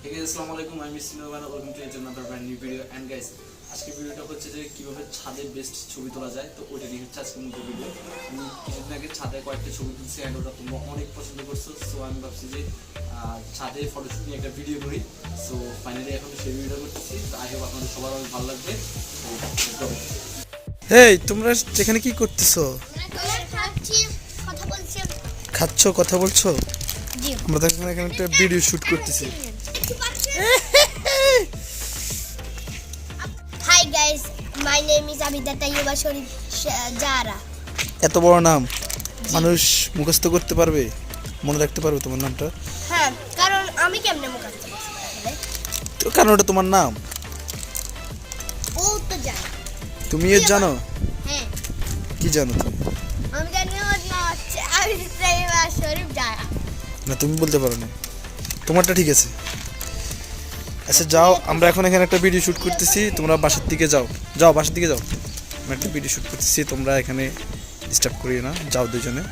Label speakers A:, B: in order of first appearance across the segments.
A: Hey guys, assalamu alaikum. I'm Yeasin Nirob and welcome to another brand new video. And guys, আজকে ভিডিওটা হচ্ছে যে কিভাবে ছাদে বেস্ট ছবি তোলা যায়। তো ওটা নিয়ে হচ্ছে আজকে মূল ভিডিও। আমি কিছুদিন আগে ছাদে কয়েকটা ছবি তুলছি এন্ড ওটা তোমরা অনেক পছন্দ করছো। সো আমি ভাবছি যে ছাদে ফটোশুট নিয়ে একটা ভিডিও করি। সো ফাইনালি এখন সেই ভিডিওটা করতেছি। তো আই হোপ আপনাদের সবার অনেক ভালো লাগবে।
B: হেই, তোমরা এখানে কি করতেছো? খাচ্ছো, কথা বলছো? আমরা তো এখানে একটা ভিডিও শুট করতেছি।
C: Hi guys, my name is Abida Tayyeba Sharif Jara.
B: এত বড় নাম মানুষ মুখস্থ করতে পারবে, মনে রাখতে পারবে তোমার নামটা?
C: হ্যাঁ, কারণ আমি কেমনে মুখস্থ করতে পারবো?
B: তো কারণ ওটা তোমার নাম।
C: ও তো জানে।
B: তুমি এর জানো?
C: হ্যাঁ।
B: কি জানো তুমি?
C: আমি জানি ওর নাম হচ্ছে আবিদা তাইয়েবা শরীফ জারা।
B: না, তুমি বলতে পারো না। তোমারটা ঠিক আছে। আচ্ছা যাও, আমরা এখন এখানে একটা ভিডিও শুট করতেছি, তোমরা বাসার দিকে যাও। যাও বাসার দিকে যাও, আমরা একটা ভিডিও শুট করতেছি, তোমরা এখানে ডিস্টার্ব করিও না, যাও দুজনে।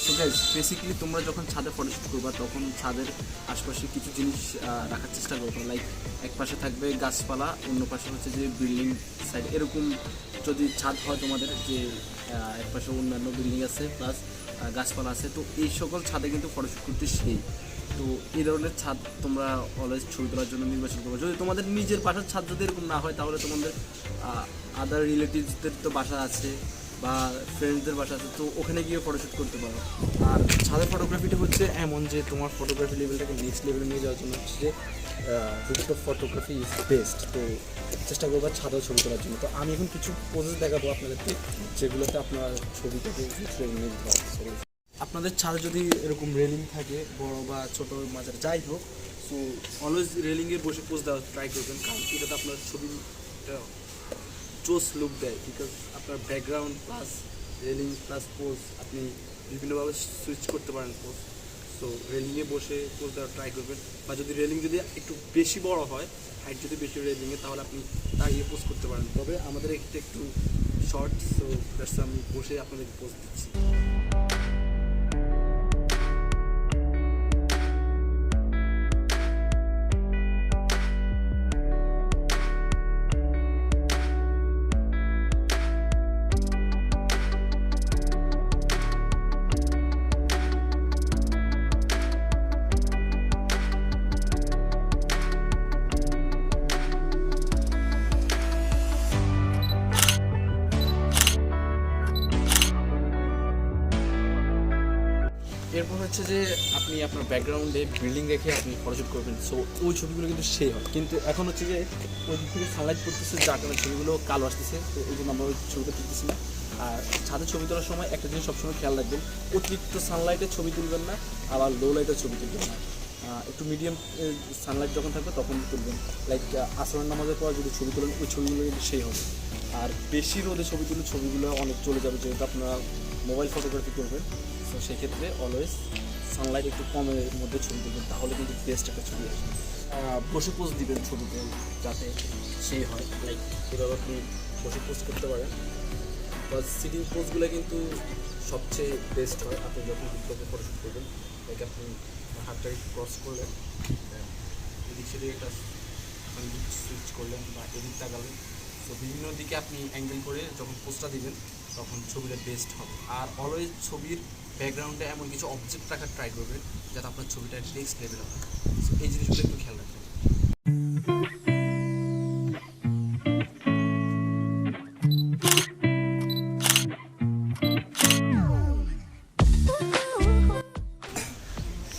A: সো গাইস, বেসিক্যালি তোমরা যখন ছাদে ফটোশুট করবা তখন ছাদের আশপাশে কিছু জিনিস রাখার চেষ্টা করবে। লাইক এক পাশে থাকবে গাছপালা, অন্য পাশে হচ্ছে যে বিল্ডিং সাইড। এরকম যদি ছাদ হয় তোমাদের, যে এক পাশে অন্যান্য বিল্ডিং আছে প্লাস গাছপালা আছে, তো এই সকল ছাদে কিন্তু ফটোশুট করতে সেই। তো এই ধরনের ছাদ তোমরা অলওয়েজ ছবি তোলার জন্য নির্বাচন করবে। যদি তোমাদের নিজের বাসার ছাদ যদি এরকম না হয়, তাহলে তোমাদের আদার রিলেটিভসদের তো বাসা আছে বা ফ্রেন্ডসদের বাসা আছে, তো ওখানে গিয়ে ফটোশ্যুট করতে পারো। আর ছাদের ফটোগ্রাফিটা হচ্ছে এমন যে তোমার ফটোগ্রাফি লেভেলটাকে নেক্সট লেভেলে নিয়ে যাওয়ার জন্য হচ্ছে যে রুফটপ ফটোগ্রাফি ইজ বেস্ট। তো চেষ্টা করবো ছাদের ছবি তোলার জন্য। তো আমি এখন কিছু পোজেস দেখাবো আপনাদেরকে, যেগুলোতে আপনার ছবিটাকে নিয়ে দিতে পারবে। আপনাদের ছাদে যদি এরকম রেলিং থাকে, বড় বা ছোটো মাঝারি যাই হোক, সো অলওয়েজ রেলিংয়ে বসে পোজ দেওয়ার ট্রাই করবেন, কারণ এটাতে আপনার ছবিটা জোস লুক দেয়। বিকজ আপনার background plus railing plus pose আপনি বিভিন্নভাবে সুইচ করতে পারেন পোজ। সো রেলিংয়ে বসে পোজ দেওয়ার ট্রাই করবেন, বা যদি রেলিং যদি একটু বেশি বড় হয়, হাইট যদি বেশি রেলিংয়ে, তাহলে আপনি দাঁড়িয়ে পোজ করতে পারেন। তবে আমাদের একটু শর্ট, সো দ্যাটস আমি বসে আপনাদেরকে পোজ দিচ্ছি। এরপর হচ্ছে যে আপনি আপনার ব্যাকগ্রাউন্ডে বিল্ডিং রেখে আপনি ফটোশুট করবেন। সো ওই ছবিগুলো কিন্তু সেই হয়, কিন্তু এখন হচ্ছে যে ওই দিক থেকে সানলাইট পড়তেছে, যার কারণে ছবিগুলো কালো আসতেছে। তো এই জন্য আমরা ওই ছবিটা তুলতেছি না। আর ছাদে ছবি তোলার সময় একটা জিনিস সবসময় খেয়াল রাখবেন, অতিরিক্ত সানলাইটে ছবি তুলবেন না, আবার লো লাইটে ছবি তুলবেন না। একটু মিডিয়াম সানলাইট যখন থাকবে তখন তুলবেন। লাইক আসরের নামাজের পর যদি ছবি তোলেন, ওই ছবিগুলো কিন্তু সেই হবে। আর বেশি রোদে ছবি তুলে ছবিগুলো অনেক চলে যাবে, যেহেতু আপনারা মোবাইল ফটোগ্রাফি করবেন। তো সেক্ষেত্রে অলওয়েজ সানলাইট একটু কমের মধ্যে ছবি তুলবেন, তাহলে কিন্তু বেস্ট একটা ছবি আসবে। বসে পোজ দিবেন ছবিতে, যাতে সেই হয়। লাইক এভাবে আপনি বসে পোজ করতে পারেন, বা সিটিং পোজগুলো কিন্তু সবচেয়ে বেস্ট হয় আপনি যখন রুফটপে ফটোশুট করবেন। লাইক আপনি হাতটাকে ক্রস করলেন, এদিক সেদিক একটা সুইচ করলেন বা এদিক তাকালেন। তো বিভিন্ন দিকে আপনি অ্যাঙ্গেল করে যখন পোস্টটা দিবেন, তখন ছবিটা বেস্ট হবে। আর অলওয়েজ ছবির ব্যাকগ্রাউন্ডে এমন কিছু অবজেক্ট রাখার ট্রাই করবেন, যাতে আপনার ছবিটা নেক্সট লেভেলে হয়। এই জিনিসগুলো একটু খেয়াল রাখবেন।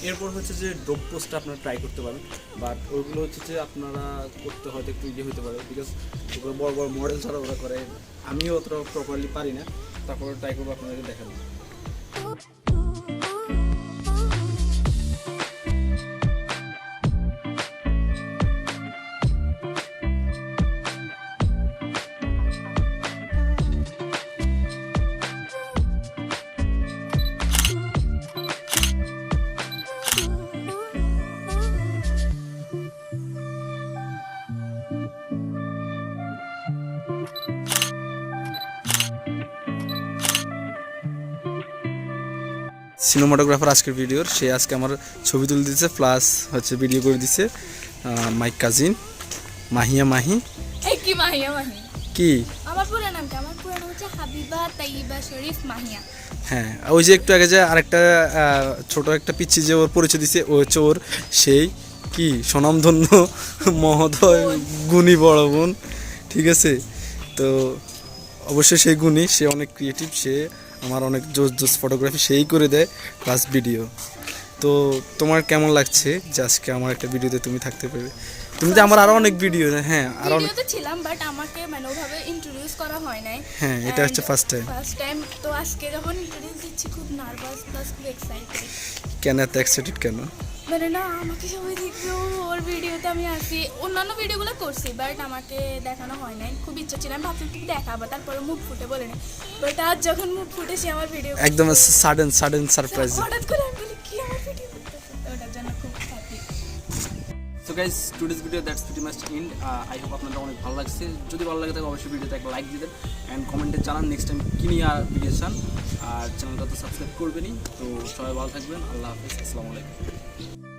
A: এরপর হচ্ছে যে ড্রপ পোস্টটা আপনারা ট্রাই করতে পারেন, বাট ওইগুলো হচ্ছে যে আপনারা করতে হয়তো একটু ইজি হতে পারে, বিকজ ওগুলো বড় বড় মডেল ছাড়া ওরা করে। আমিও অতটা প্রপারলি পারি না, তারপরে ট্রাই করবো আপনাদেরকে দেখাবো।
B: সিনেমাটোগ্রাফার আজকের ভিডিওর, সে আজকে আমার ছবি তুলে দিচ্ছে প্লাস হচ্ছে ভিডিও করে দিচ্ছে। My cousin Mahiya Mahi.
D: এই কি মাহিয়া মাহি?
B: কি
D: আমার পুরো নাম কি? আমার পুরো নাম হচ্ছে হাবিবা তাইয়িবা শরীফ মাহিয়া।
B: হ্যাঁ, ওই যে একটু আগে যে আরেকটা ছোট একটা পিচ্ছি যে ওর পরিচয় দিছে, ও হচ্ছে ওর সেই কি স্বনামধন্য মহোদয় গুণী বড় বোন, ঠিক আছে। তো অবশ্যই সেই গুণী, সে অনেক ক্রিয়েটিভ, সে আমার অনেক জোস জোস ফটোগ্রাফি সেই করে দেয় প্লাস ভিডিও। তো তোমার কেমন লাগছে যে আজকে আমার একটা ভিডিওতে তুমি থাকতে পারবে? তুমি তো আমার আরো অনেক ভিডিও, হ্যাঁ আরো অনেক,
D: ভিডিওতে ছিলাম বাট আমাকে মানে ওভাবে ইন্ট্রোডিউস করা হয় নাই।
B: হ্যাঁ এটা হচ্ছে ফার্স্ট টাইম।
D: তো আজকে যখন ইন্ট্রোডিউস দিচ্ছি খুব নার্ভাস প্লাস খুব এক্সাইটেড।
B: কেন এত এক্সাইটেড কেন?
D: মানে না, আমাকে সবাই দেখবে, ওর ভিডিওতে আমি আসি, অন্যান্য ভিডিওগুলো করছি বাট আমাকে দেখানো হয় নাই। খুব ইচ্ছা ছিল, আমি ভাবছি তুমি দেখাবো, তারপরে মুখ ফুটে বলে না, বাট আজ যখন মুখ ফুটেছি আমার ভিডিও
B: একদম সাডেন সারপ্রাইজ।
D: হঠাৎ করে আমি বলি কি আমার ভিডিও করতেছে, তো ওটার জন্য খুব happy.
A: So guys, today's video that's pretty much end. I hope আপনাদের অনেক ভালো লাগছে। যদি ভালো লাগে তাহলে অবশ্যই ভিডিওতে একটা লাইক দিবেন অ্যান্ড কমেন্টে জানান নেক্সট টাইম কী নিয়ে ভিডিও চান। আর চ্যানেলটা তো সাবস্ক্রাইব করবেনই। তো সবাই ভালো থাকবেন, আল্লাহ হাফিজ, আসসালামু আলাইকুম।